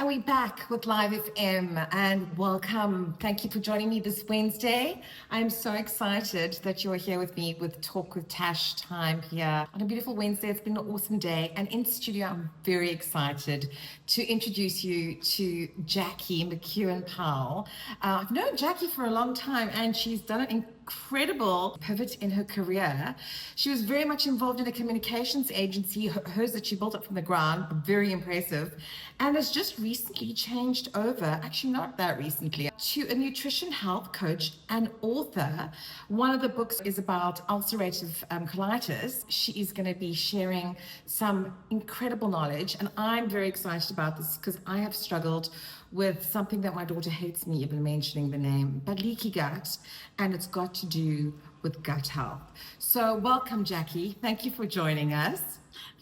we're back with Live FM and welcome. Thank you for joining me this Wednesday. I'm so excited that you're here with me with Talk with Tash time here on a beautiful Wednesday. It's been an awesome day. And in studio, I'm very excited to introduce you to Jacki McEwen-Powell. I've known Jacki for a long time and she's done an incredible pivot in her career. She was very much involved in a communications agency, hers that she built up from the ground, very impressive, and has just recently changed over, actually not that recently, to a nutrition health coach and author. One of the books is about ulcerative colitis. She is going to be sharing some incredible knowledge, and I'm very excited about this because I have struggled with something that my daughter hates me even mentioning the name, but leaky gut, and it's got to do with gut health. So welcome, Jacki. Thank you for joining us.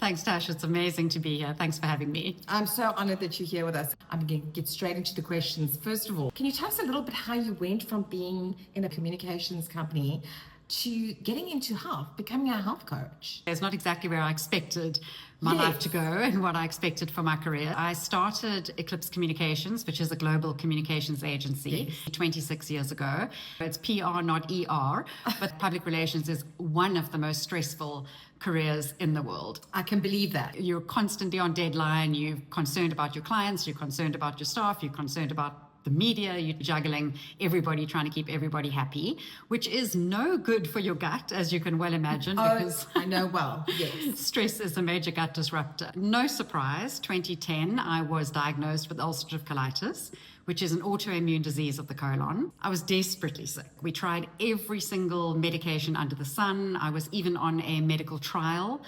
Thanks, Tash. It's amazing to be here. Thanks for having me. I'm so honored that you're here with us. I'm going to get straight into the questions. First of all, can you tell us a little bit how you went from being in a communications company to getting into health, becoming a health coach? It's not exactly where I expected my life to go and what I expected for my career. I started Eclipse Communications, which is a global communications agency, 26 years ago. It's PR, not ER, but public relations is one of the most stressful careers in the world. I can believe that. You're constantly on deadline. You're concerned about your clients. You're concerned about your staff. You're concerned about the media. You're juggling everybody, trying to keep everybody happy, which is no good for your gut, as you can well imagine. Because I know well, yes. Stress is a major gut disruptor. No surprise, 2010, I was diagnosed with ulcerative colitis, which is an autoimmune disease of the colon. I was desperately sick. We tried every single medication under the sun. I was even on a medical trial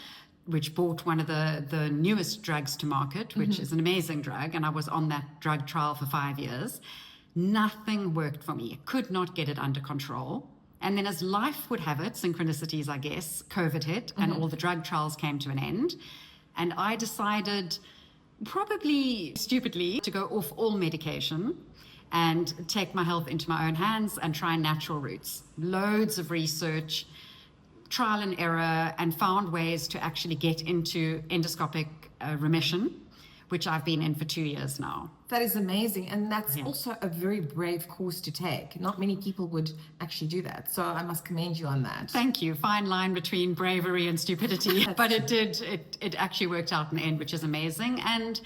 which brought one of the newest drugs to market, which is an amazing drug. And I was on that drug trial for 5 years. Nothing worked for me. I could not get it under control. And then as life would have it, synchronicities, I guess, COVID hit and all the drug trials came to an end. And I decided, probably stupidly, to go off all medication and take my health into my own hands and try natural routes. Loads of research, trial and error, and found ways to actually get into endoscopic remission, which I've been in for 2 years now. That is amazing. And that's also a very brave course to take. Not many people would actually do that. So I must commend you on that. Thank you. Fine line between bravery and stupidity. But it actually worked out in the end, which is amazing. And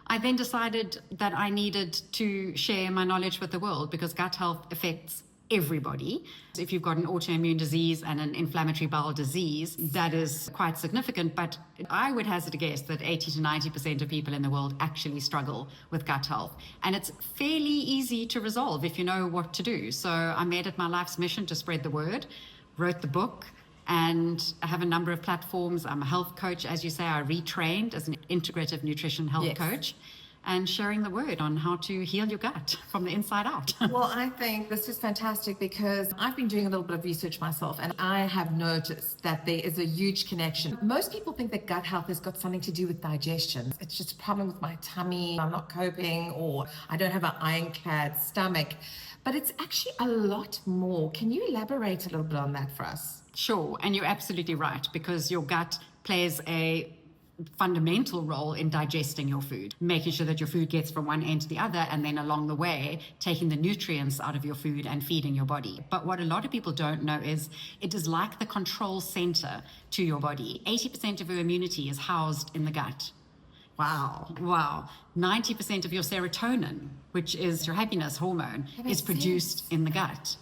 I then decided that I needed to share my knowledge with the world because gut health affects everybody. If you've got an autoimmune disease and an inflammatory bowel disease, that is quite significant. But I would hazard a guess that 80 to 90% of people in the world actually struggle with gut health. And it's fairly easy to resolve if you know what to do. So I made it my life's mission to spread the word, wrote the book, and I have a number of platforms. I'm a health coach. As you say, I retrained as an integrative nutrition health coach. And sharing the word on how to heal your gut from the inside out. Well, I think this is fantastic because I've been doing a little bit of research myself and I have noticed that there is a huge connection. Most people think that gut health has got something to do with digestion. It's just a problem with my tummy, I'm not coping, or I don't have an ironclad stomach. But it's actually a lot more. Can you elaborate a little bit on that for us? Sure, and you're absolutely right because your gut plays a fundamental role in digesting your food, making sure that your food gets from one end to the other, and then along the way, taking the nutrients out of your food and feeding your body. But what a lot of people don't know is it is like the control center to your body. 80% of your immunity is housed in the gut. Wow. 90% of your serotonin, which is your happiness hormone, is produced in the gut.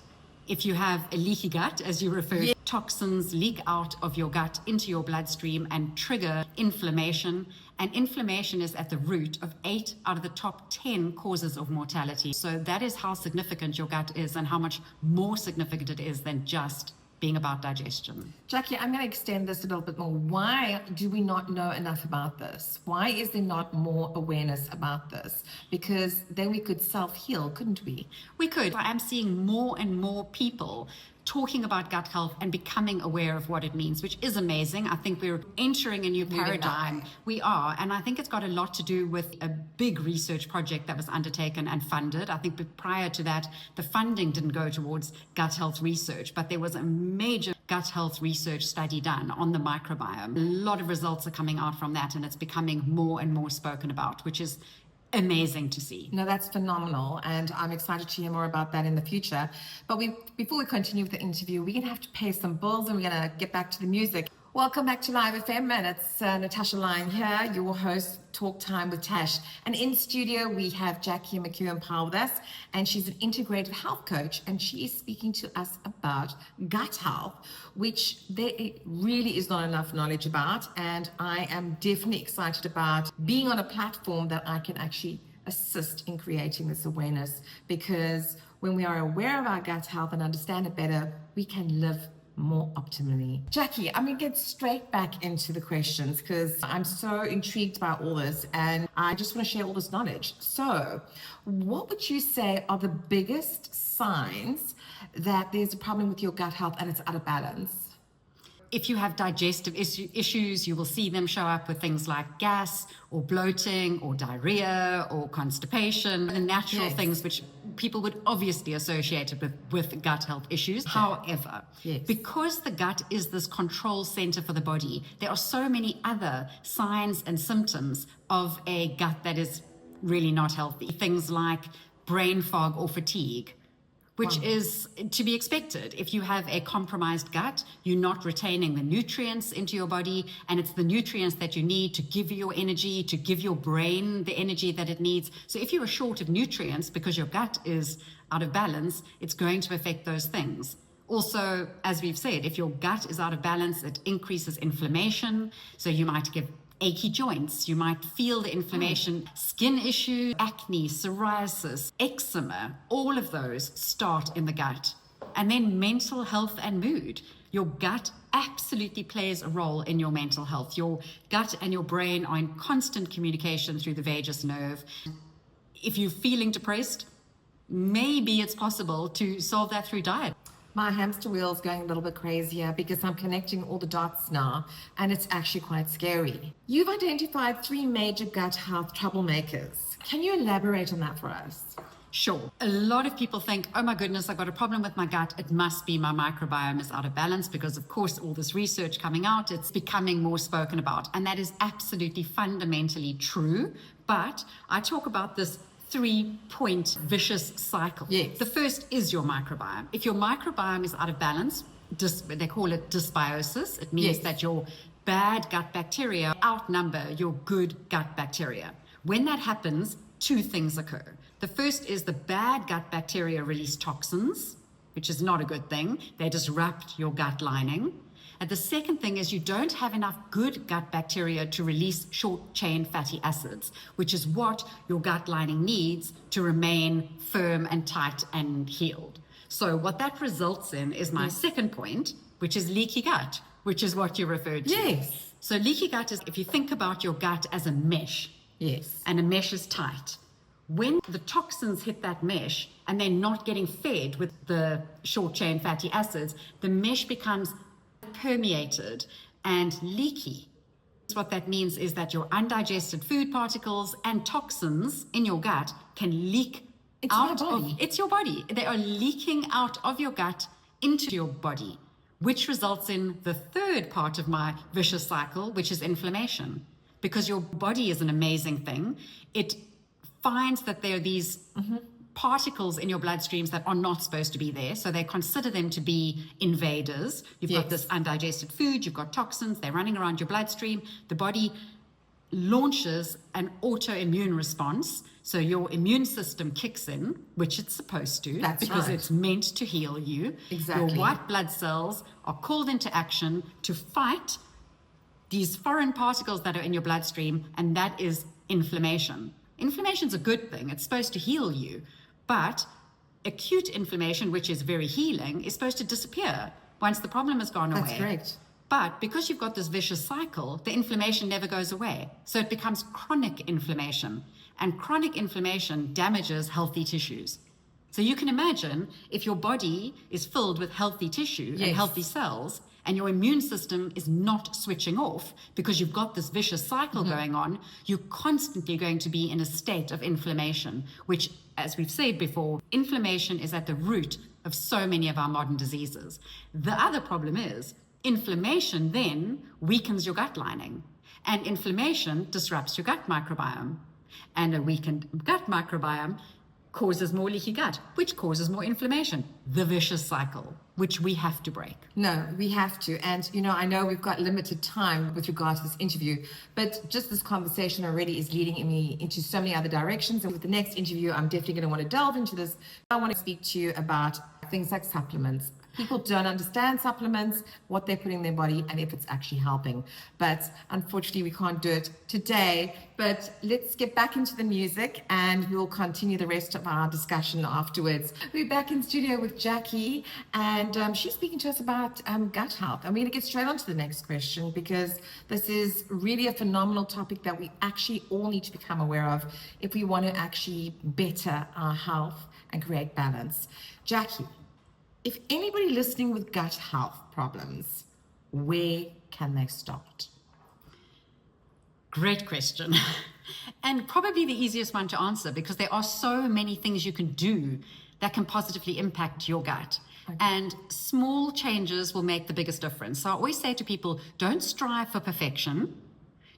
If you have a leaky gut, as you referred, toxins leak out of your gut into your bloodstream and trigger inflammation. And inflammation is at the root of 8 out of the top 10 causes of mortality. So that is how significant your gut is and how much more significant it is than just being about digestion. Jacki, I'm going to extend this a little bit more. Why do we not know enough about this? Why is there not more awareness about this? Because then we could self-heal, couldn't we? We could. I am seeing more and more people talking about gut health and becoming aware of what it means, which is amazing. I think we're entering a new paradigm. We are. And I think it's got a lot to do with a big research project that was undertaken and funded. I think prior to that, the funding didn't go towards gut health research, but there was a major gut health research study done on the microbiome. A lot of results are coming out from that, and it's becoming more and more spoken about, which is amazing to see. No, that's phenomenal, and I'm excited to hear more about that in the future. But before we continue with the interview, we're going to have to pay some bills, and we're going to get back to the music. Welcome back to Live FM, and it's Natasha Lyon here, your host, Talk Time with Tash. And in studio, we have Jacki McEwen-Powell with us, and she's an integrative health coach, and she is speaking to us about gut health, which there really is not enough knowledge about. And I am definitely excited about being on a platform that I can actually assist in creating this awareness, because when we are aware of our gut health and understand it better, we can live more optimally. Jacki, I'm going to get straight back into the questions because I'm so intrigued by all this and I just want to share all this knowledge. So, what would you say are the biggest signs that there's a problem with your gut health and it's out of balance? If you have digestive issues, you will see them show up with things like gas or bloating or diarrhea or constipation, the natural things which people would obviously associate it with gut health issues. However, because the gut is this control center for the body, there are so many other signs and symptoms of a gut that is really not healthy. Things like brain fog or fatigue, which is to be expected. If you have a compromised gut, you're not retaining the nutrients into your body, and it's the nutrients that you need to give you your energy, to give your brain the energy that it needs. So if you are short of nutrients because your gut is out of balance, it's going to affect those things. Also, as we've said, if your gut is out of balance, it increases inflammation. So you might get achy joints, you might feel the inflammation, skin issues, acne, psoriasis, eczema, all of those start in the gut. And then mental health and mood. Your gut absolutely plays a role in your mental health. Your gut and your brain are in constant communication through the vagus nerve. If you're feeling depressed, maybe it's possible to solve that through diet. My hamster wheel's going a little bit crazier because I'm connecting all the dots now, and it's actually quite scary. You've identified 3 major gut health troublemakers. Can you elaborate on that for us? Sure. A lot of people think, oh my goodness, I've got a problem with my gut. It must be my microbiome is out of balance because, of course, all this research coming out, it's becoming more spoken about. And that is absolutely fundamentally true. But I talk about this 3-point vicious cycle. Yes. The first is your microbiome. If your microbiome is out of balance, they call it dysbiosis. It means that your bad gut bacteria outnumber your good gut bacteria. When that happens, 2 things occur. The first is the bad gut bacteria release toxins, which is not a good thing. They disrupt your gut lining. And the second thing is you don't have enough good gut bacteria to release short-chain fatty acids, which is what your gut lining needs to remain firm and tight and healed. So what that results in is my second point, which is leaky gut, which is what you referred to. Yes. So leaky gut is if you think about your gut as a mesh. Yes. And a mesh is tight. When the toxins hit that mesh and they're not getting fed with the short-chain fatty acids, the mesh becomes permeated and leaky. What that means is that your undigested food particles and toxins in your gut can leak out of it's your body. They are leaking out of your gut into your body, which results in the third part of my vicious cycle, which is inflammation. Because your body is an amazing thing. It finds that there are these particles in your bloodstreams that are not supposed to be there. So they consider them to be invaders. You've got this undigested food, you've got toxins, they're running around your bloodstream. The body launches an autoimmune response. So your immune system kicks in, which it's supposed to, because it's meant to heal you. Exactly. Your white blood cells are called into action to fight these foreign particles that are in your bloodstream, and that is inflammation. Inflammation is a good thing. It's supposed to heal you. But acute inflammation, which is very healing, is supposed to disappear once the problem has gone away. That's correct. But because you've got this vicious cycle, the inflammation never goes away. So it becomes chronic inflammation. And chronic inflammation damages healthy tissues. So you can imagine if your body is filled with healthy tissue and healthy cells, and your immune system is not switching off because you've got this vicious cycle going on, you're constantly going to be in a state of inflammation, which, as we've said before, inflammation is at the root of so many of our modern diseases. The other problem is inflammation then weakens your gut lining, and inflammation disrupts your gut microbiome. And a weakened gut microbiome causes more leaky gut, which causes more inflammation. The vicious cycle, which we have to break. No, we have to. And, I know we've got limited time with regard to this interview, but just this conversation already is leading me into so many other directions. And with the next interview, I'm definitely going to want to delve into this. I want to speak to you about things like supplements. People don't understand supplements, what they're putting in their body, and if it's actually helping. But unfortunately, we can't do it today. But let's get back into the music, and we'll continue the rest of our discussion afterwards. We're back in studio with Jacki, and she's speaking to us about gut health. I'm going to get straight on to the next question, because this is really a phenomenal topic that we actually all need to become aware of if we want to actually better our health and create balance. Jacki, if anybody listening with gut health problems, where can they start? Great question. And probably the easiest one to answer, because there are so many things you can do that can positively impact your gut. Okay. And small changes will make the biggest difference. So I always say to people, don't strive for perfection.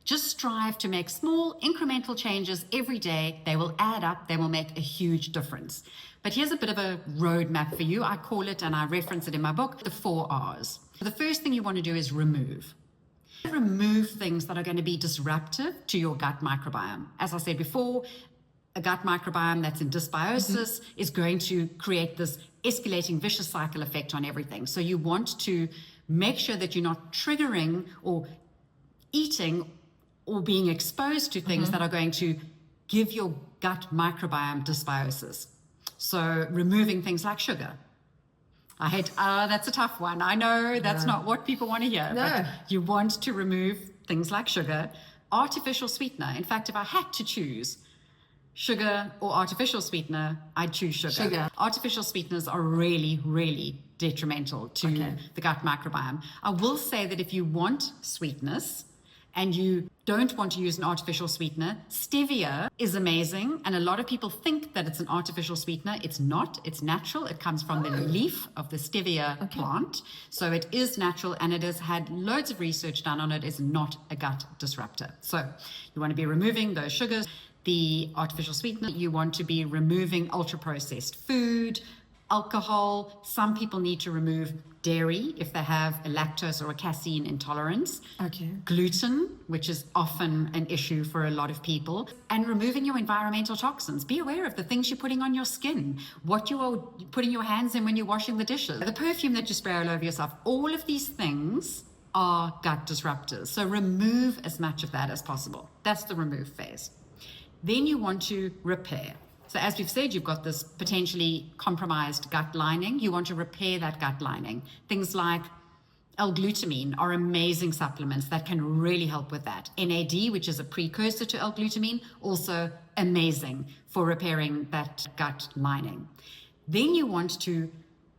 Just strive to make small incremental changes every day. They will add up. They will make a huge difference. But here's a bit of a roadmap for you. I call it, and I reference it in my book, the 4 R's. The first thing you want to do is remove. Remove things that are going to be disruptive to your gut microbiome. As I said before, a gut microbiome that's in dysbiosis is going to create this escalating vicious cycle effect on everything. So you want to make sure that you're not triggering or eating or being exposed to things that are going to give your gut microbiome dysbiosis. So removing things like sugar. That's a tough one. I know that's not what people want to hear. No. But you want to remove things like sugar, artificial sweetener. In fact, if I had to choose sugar or artificial sweetener, I'd choose sugar. Artificial sweeteners are really, really detrimental to the gut microbiome. I will say that if you want sweetness, and you don't want to use an artificial sweetener, stevia is amazing. And a lot of people think that it's an artificial sweetener. It's not. It's natural. It comes from the leaf of the stevia plant. So it is natural, and it has had loads of research done on it. It's not a gut disruptor. So you want to be removing those sugars, the artificial sweetener. You want to be removing ultra-processed food, alcohol. Some people need to remove dairy if they have a lactose or a casein intolerance. Gluten, which is often an issue for a lot of people, and removing your environmental toxins. Be aware of the things you're putting on your skin, what you are putting your hands in when you're washing the dishes, the perfume that you spray all over yourself. All of these things are gut disruptors. So remove as much of that as possible. That's the remove phase. Then you want to repair. So as we've said, you've got this potentially compromised gut lining. You want to repair that gut lining. Things like L-glutamine are amazing supplements that can really help with that. NAD, which is a precursor to L-glutamine, also amazing for repairing that gut lining. Then you want to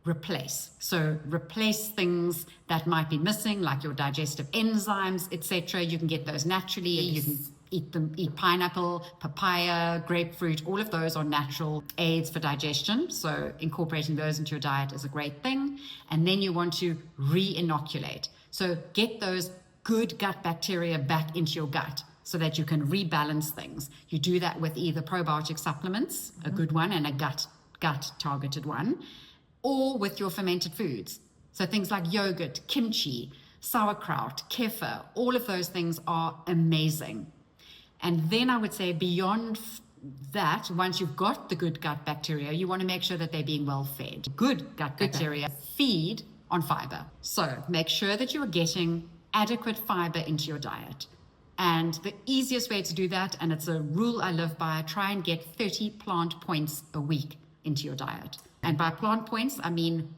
replace. So replace things that might be missing, like your digestive enzymes, etc. You can get those naturally. You can eat pineapple, papaya, grapefruit. All of those are natural aids for digestion. So incorporating those into your diet is a great thing. And then you want to re-inoculate. So get those good gut bacteria back into your gut so that you can rebalance things. You do that with either probiotic supplements, a good one, and a gut targeted one, or with your fermented foods. So things like yogurt, kimchi, sauerkraut, kefir, all of those things are amazing. And then I would say beyond that, once you've got the good gut bacteria, you want to make sure that they're being well fed. Good gut bacteria feed on fiber. So make sure that you are getting adequate fiber into your diet. And the easiest way to do that, and it's a rule I live by, try and get 30 plant points a week into your diet. And by plant points, I mean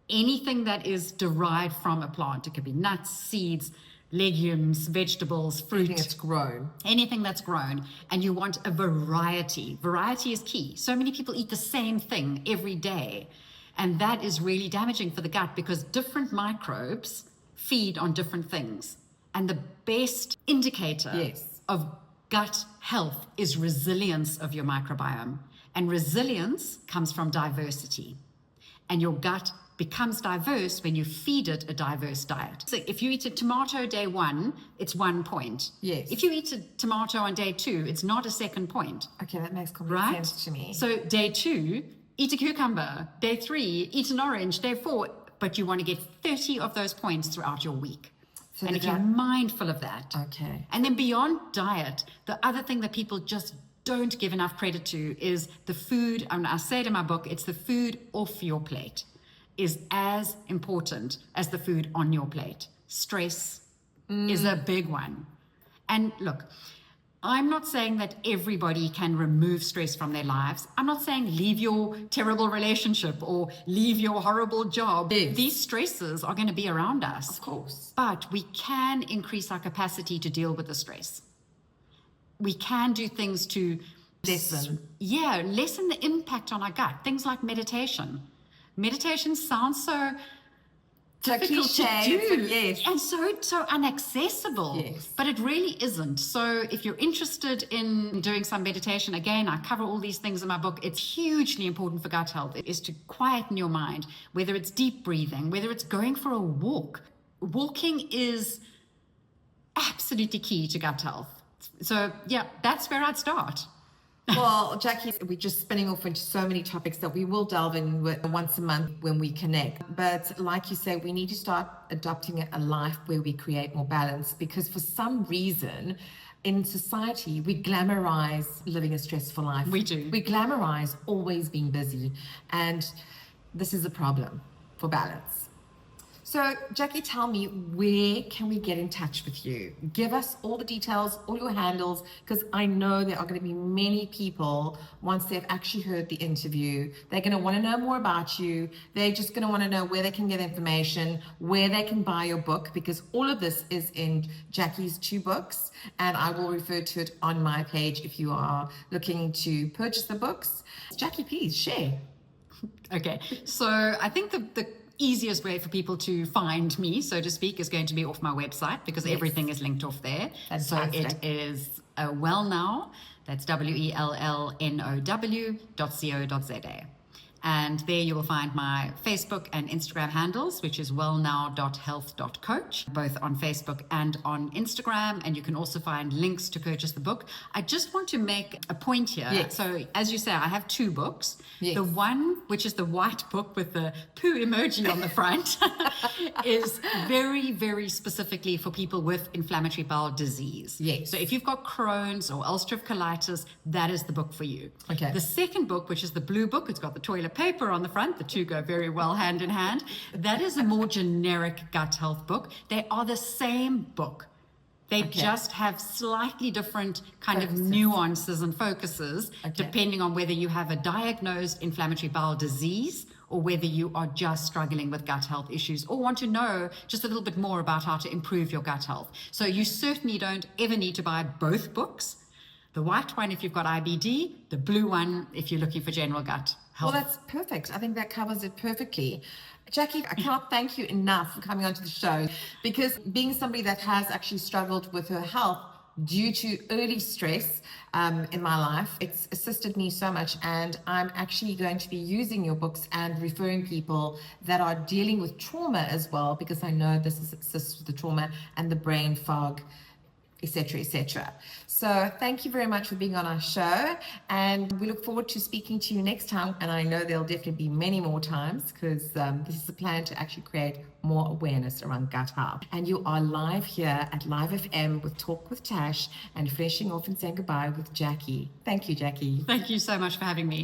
anything that is derived from a plant. It could be nuts, seeds, legumes, vegetables, fruit. Anything that's grown. And you want a variety. Variety is key. So many people eat the same thing every day. And that is really damaging for the gut because different microbes feed on different things. And the best indicator of gut health is resilience of your microbiome. And resilience comes from diversity. And your gut becomes diverse when you feed it a diverse diet. So if you eat a tomato day 1, it's 1 point. Yes. If you eat a tomato on day 2, it's not a second point. Okay, that makes complete Right? sense to me. So day 2, eat a cucumber. Day 3, eat an orange. Day 4, but you want to get 30 of those points throughout your week. So and if you're mindful of that. Okay. And then beyond diet, the other thing that people just don't give enough credit to is the food. And I say it in my book, it's the food off your plate is as important as the food on your plate. Stress is a big one. And look, I'm not saying that everybody can remove stress from their lives. I'm not saying leave your terrible relationship or leave your horrible job. Yes. These stresses are going to be around us. Of course. But we can increase our capacity to deal with the stress. We can do things to lessen the impact on our gut. Things like meditation. Meditation sounds so difficult to do, yes. and so inaccessible, yes. But it really isn't. So if you're interested in doing some meditation, again, I cover all these things in my book. It's hugely important for gut health. It is to quieten your mind, whether it's deep breathing, whether it's going for a walk. Walking is absolutely key to gut health. So yeah, that's where I'd start. Well, Jackie, we're just spinning off into so many topics that we will delve in with once a month when we connect. But like you say, we need to start adopting a life where we create more balance, because for some reason in society, we glamorize living a stressful life. We do. We glamorize always being busy. And this is a problem for balance. So, Jackie, tell me, where can we get in touch with you? Give us all the details, all your handles, because I know there are going to be many people, once they've actually heard the interview, they're going to want to know more about you. They're just going to want to know where they can get information, where they can buy your book, because all of this is in Jackie's 2 books, and I will refer to it on my page if you are looking to purchase the books. Jackie, please share. Okay, so I think the easiest way for people to find me, so to speak, is going to be off my website, because everything is linked off there. Fantastic. So it is wellnow, that's wellnow.co.za. And there you will find my Facebook and Instagram handles, which is wellnow.health.coach, both on Facebook and on Instagram. And you can also find links to purchase the book. I just want to make a point here. Yes. So as you say, I have 2 books. Yes. The one, which is the white book with the poo emoji on the front, is very, very specifically for people with inflammatory bowel disease. Yes. So if you've got Crohn's or ulcerative colitis, that is the book for you. Okay. The second book, which is the blue book, it's got the toilet paper on the front. The 2 go very well hand in hand. That is a more generic gut health book. They are the same book. They just have slightly different kind of nuances and focuses, depending on whether you have a diagnosed inflammatory bowel disease or whether you are just struggling with gut health issues or want to know just a little bit more about how to improve your gut health. So you certainly don't ever need to buy both books. The white one if you've got IBD, the blue one if you're looking for general gut health. Well, that's perfect. I think that covers it perfectly. Jackie, I cannot thank you enough for coming onto the show, because being somebody that has actually struggled with her health due to early stress in my life, it's assisted me so much. And I'm actually going to be using your books and referring people that are dealing with trauma as well, because I know this assists with the trauma and the brain fog, etc., etc. So thank you very much for being on our show, and we look forward to speaking to you next time. And I know there'll definitely be many more times, because this is a plan to actually create more awareness around gut health. And you are live here at Live FM with Talk with Tash, and finishing off and saying goodbye with Jackie. Thank you, Jackie. Thank you so much for having me.